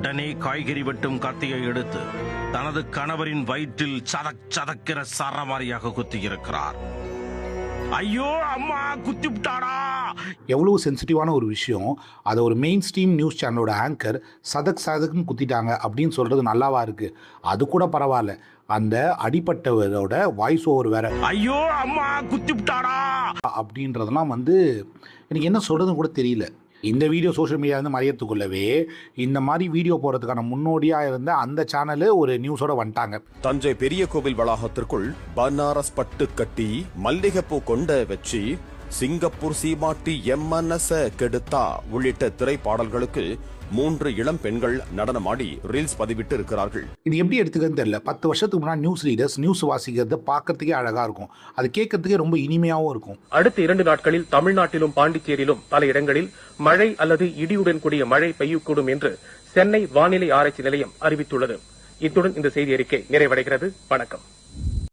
உடனே காய்கறி வெட்டும் கத்தியை எடுத்து தனது கணவரின் வயிற்றில் சதக் சதக்கிற சரமாரியாக குத்தியிருக்கிறார். ஐயோ அம்மா குத்தி விட்டாடா! எவ்வளவு சென்சிட்டிவான ஒரு விஷயம். அதை ஒரு மெயின் ஸ்ட்ரீம் நியூஸ் சேனலோட ஆங்கர் சதக்குன்னு குத்திட்டாங்க அப்படின்னு சொல்றது நல்லாவா இருக்கு? அது கூட பரவாயில்ல, அந்த அடிப்பட்டவரோட வாய்ஸ் ஓவர் வேற ஐயோ அம்மா குத்தி விட்டாடா அப்படின்றதெல்லாம் எனக்கு என்ன சொல்றதுன்னு கூட தெரியல. இந்த வீடியோ சோஷியல் மீடியா மறையத்துக்குள்ளவே இந்த மாதிரி வீடியோ போறதுக்கான முன்னோடியா இருந்த அந்த சேனலு ஒரு நியூஸோட வந்துட்டாங்க. தஞ்சை பெரிய கோவில் வளாகத்திற்குள் பனாரஸ் பட்டு கட்டி மல்லிகைப்பூ கொண்ட வச்சு சிங்கப்பூர் சீமாட்டி எம்மனச கெடுத்தா உள்ளிட்ட திரைப்பாடல்களுக்கு 3 இளம் பெண்கள் நடனமாடி ரீல்ஸ் பதிவிட்டு இருக்கிறார்கள். இது எப்படி எடுத்துக்கன்னு தெரியல. 10 வருஷத்துக்கு முன்னாடி நியூஸ் ரீடர்ஸ் நியூஸ் வாசிக்கிறது பார்க்கறதுக்கே அழகா இருக்கும், அது கேட்கறதுக்கே ரொம்ப இனிமையாவும் இருக்கும். அடுத்த 2 நாட்களில் தமிழ்நாட்டிலும் பாண்டிச்சேரியிலும் பல இடங்களில் மழை அல்லது இடியுடன் கூடிய மழை பெய்யக்கூடும் என்று சென்னை வானிலை ஆராய்ச்சி நிலையம் அறிவித்துள்ளது. இத்துடன் இந்த செய்தி அறிக்கை நிறைவடைகிறது. வணக்கம்.